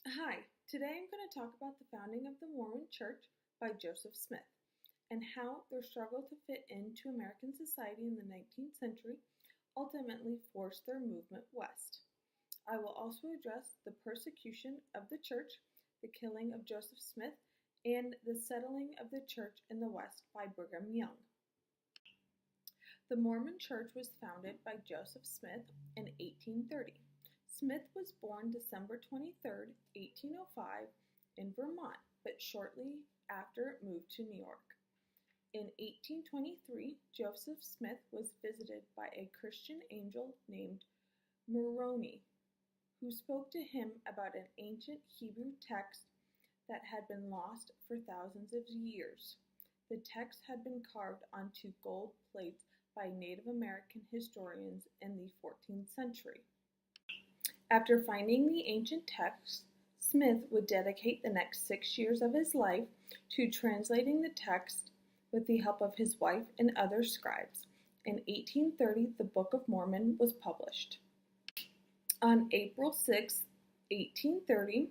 Hi, today I'm going to talk about the founding of the Mormon Church by Joseph Smith and how their struggle to fit into American society in the 19th century ultimately forced their movement west. I will also address the persecution of the church, the killing of Joseph Smith, and the settling of the church in the West by Brigham Young. The Mormon Church was founded by Joseph Smith in 1830. Smith was born December 23, 1805, in Vermont, but shortly after moved to New York. In 1823, Joseph Smith was visited by a Christian angel named Moroni, who spoke to him about an ancient Hebrew text that had been lost for thousands of years. The text had been carved onto gold plates by Native American historians in the 14th century. After finding the ancient text, Smith would dedicate the next 6 years of his life to translating the text with the help of his wife and other scribes. In 1830, the Book of Mormon was published. On April 6, 1830,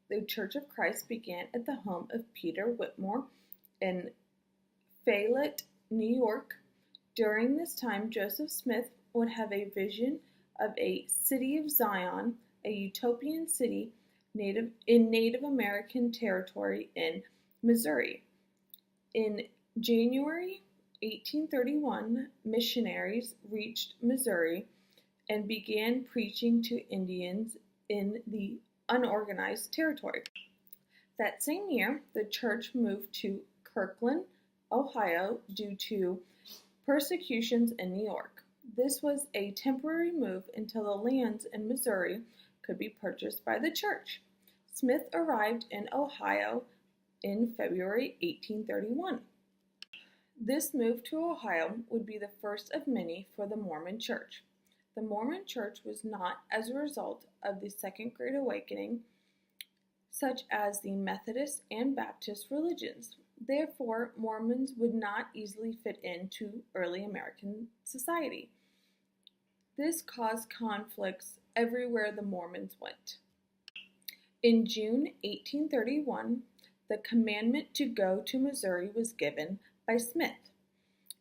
the Church of Christ began at the home of Peter Whitmore in Fayette, New York. During this time, Joseph Smith would have a vision of a city of Zion, a utopian city in Native American territory in Missouri. In January 1831, missionaries reached Missouri and began preaching to Indians in the unorganized territory. That same year, the church moved to Kirtland, Ohio, due to persecutions in New York. This was a temporary move until the lands in Missouri could be purchased by the church. Smith arrived in Ohio in February 1831. This move to Ohio would be the first of many for the Mormon Church. The Mormon Church was not as a result of the Second Great Awakening, such as the Methodist and Baptist religions. Therefore, Mormons would not easily fit into early American society. This caused conflicts everywhere the Mormons went. In June 1831, the commandment to go to Missouri was given by Smith.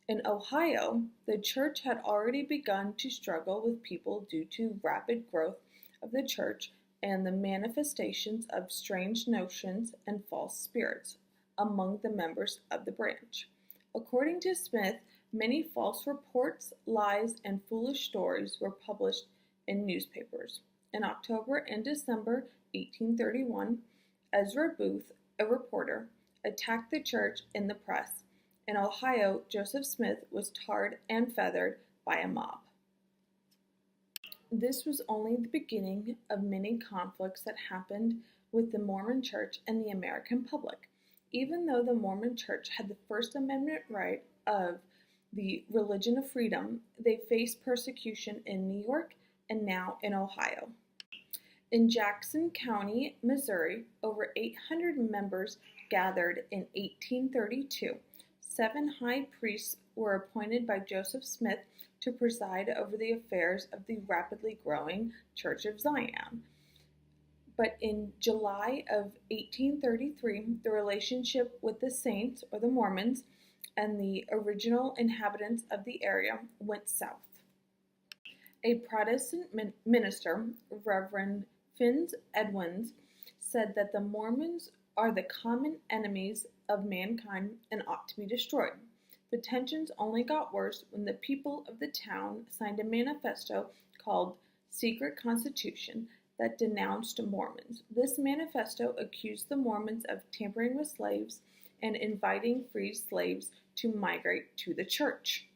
In Ohio, the church had already begun to struggle with people due to rapid growth of the church and the manifestations of strange notions and false spirits among the members of the branch. According to Smith, many false reports, lies, and foolish stories were published in newspapers. In October and December 1831, Ezra Booth, a reporter, attacked the church in the press. In Ohio, Joseph Smith was tarred and feathered by a mob. This was only the beginning of many conflicts that happened with the Mormon Church and the American public. Even though the Mormon Church had the First Amendment right of the religion of freedom, they faced persecution in New York and now in Ohio. In Jackson County, Missouri, over 800 members gathered in 1832. 7 high priests were appointed by Joseph Smith to preside over the affairs of the rapidly growing Church of Zion. But in July of 1833, the relationship with the Saints, or the Mormons, and the original inhabitants of the area went south. A Protestant minister, Reverend Finns Edwins, said that the Mormons are the common enemies of mankind and ought to be destroyed. The tensions only got worse when the people of the town signed a manifesto called Secret Constitution that denounced Mormons. This manifesto accused the Mormons of tampering with slaves and inviting freed slaves to migrate to the church.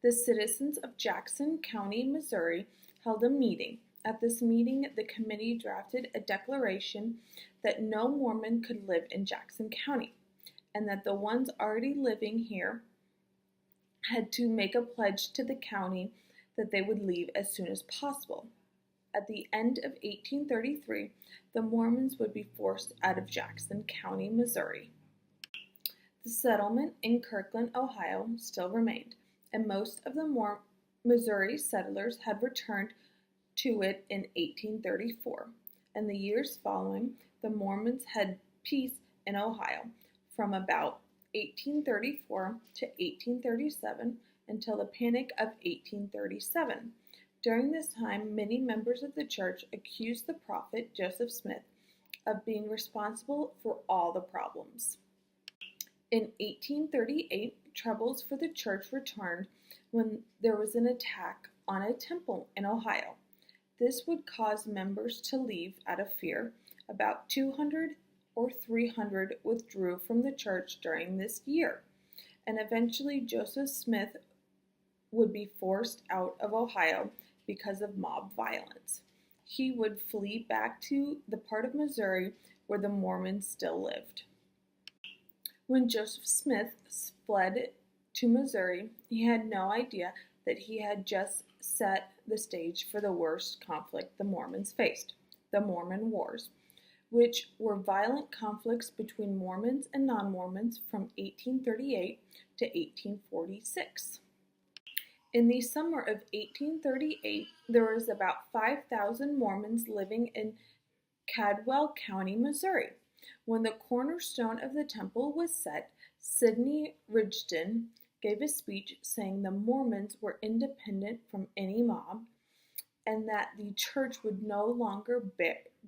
The citizens of Jackson County, Missouri, held a meeting. At this meeting, the committee drafted a declaration that no Mormon could live in Jackson County, and that the ones already living here had to make a pledge to the county that they would leave as soon as possible. At the end of 1833, the Mormons would be forced out of Jackson County, Missouri. The settlement in Kirtland, Ohio, still remained, and most of the Missouri settlers had returned to it in 1834. and the years following, the Mormons had peace in Ohio from about 1834 to 1837 until the Panic of 1837. During this time, many members of the church accused the prophet Joseph Smith of being responsible for all the problems. In 1838, troubles for the church returned when there was an attack on a temple in Ohio. This would cause members to leave out of fear. About 200 or 300 withdrew from the church during this year, and eventually Joseph Smith would be forced out of Ohio because of mob violence. He would flee back to the part of Missouri where the Mormons still lived. When Joseph Smith fled to Missouri, he had no idea that he had just set the stage for the worst conflict the Mormons faced, the Mormon Wars, which were violent conflicts between Mormons and non-Mormons from 1838 to 1846. In the summer of 1838, there was about 5,000 Mormons living in Caldwell County, Missouri. When the cornerstone of the temple was set, Sidney Rigdon gave a speech saying the Mormons were independent from any mob and that the church would no longer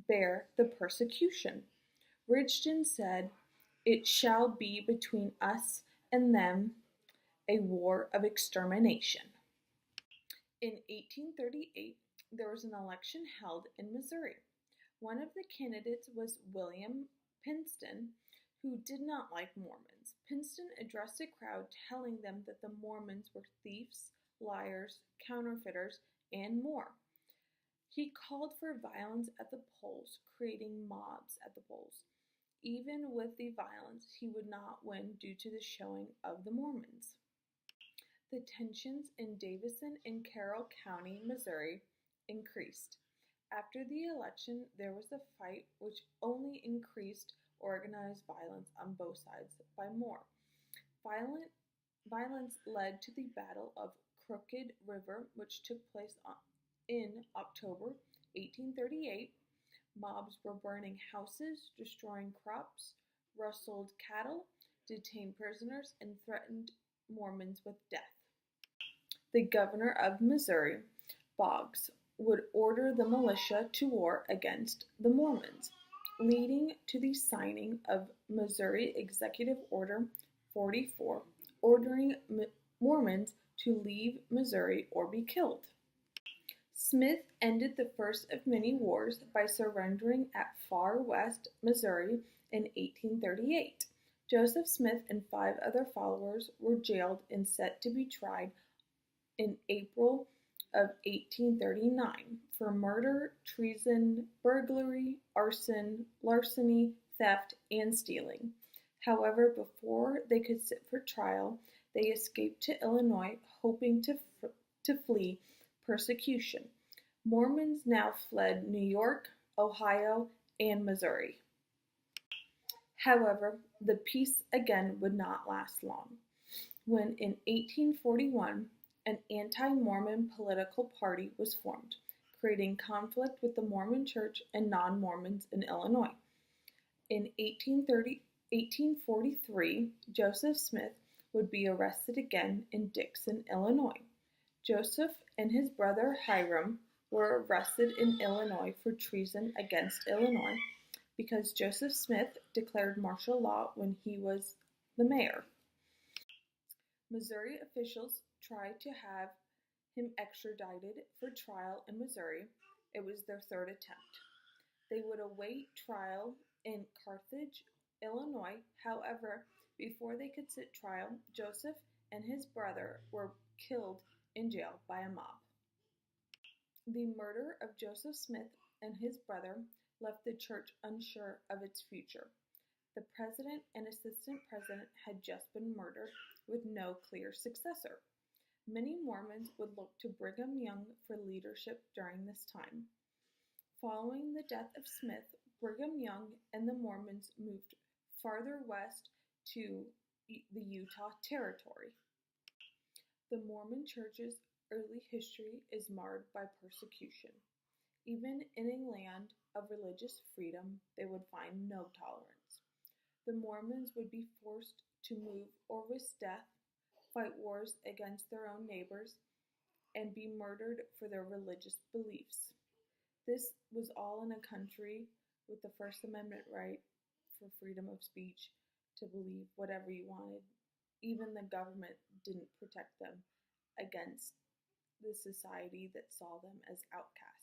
bear the persecution. Rigdon said, "It shall be between us and them a war of extermination." In 1838, there was an election held in Missouri. One of the candidates was William Pinston, who did not like Mormons. Pinston addressed a crowd telling them that the Mormons were thieves, liars, counterfeiters, and more. He called for violence at the polls, creating mobs at the polls. Even with the violence, he would not win due to the showing of the Mormons. The tensions in Davison and Carroll County, Missouri, increased. After the election, there was a fight which only increased organized violence on both sides by more. Violence led to the Battle of Crooked River, which took place in October 1838. Mobs were burning houses, destroying crops, rustled cattle, detained prisoners, and threatened Mormons with death. The governor of Missouri, Boggs, would order the militia to war against the Mormons, leading to the signing of Missouri Executive Order 44, ordering Mormons to leave Missouri or be killed. Smith ended the first of many wars by surrendering at Far West, Missouri in 1838. Joseph Smith and 5 other followers were jailed and set to be tried in April of 1839 for murder, treason, burglary, arson, larceny, theft, and stealing. However, before they could sit for trial, they escaped to Illinois, hoping to flee persecution. Mormons now fled New York, Ohio, and Missouri. However, the peace again would not last long. When in 1841, an anti-Mormon political party was formed, creating conflict with the Mormon Church and non-Mormons in Illinois. In 1843, Joseph Smith would be arrested again in Dixon, Illinois. Joseph and his brother Hiram were arrested in Illinois for treason against Illinois because Joseph Smith declared martial law when he was the mayor. Missouri officials tried to have him extradited for trial in Missouri. It was their third attempt. They would await trial in Carthage, Illinois. However, before they could sit trial, Joseph and his brother were killed in jail by a mob. The murder of Joseph Smith and his brother left the church unsure of its future. The president and assistant president had just been murdered with no clear successor. Many Mormons would look to Brigham Young for leadership during this time. Following the death of Smith, Brigham Young and the Mormons moved farther west to the Utah Territory. The Mormon Church's early history is marred by persecution. Even in a land of religious freedom, they would find no tolerance. The Mormons would be forced to move or risk death, fight wars against their own neighbors, and be murdered for their religious beliefs. This was all in a country with the First Amendment right for freedom of speech to believe whatever you wanted. Even the government didn't protect them against the society that saw them as outcasts.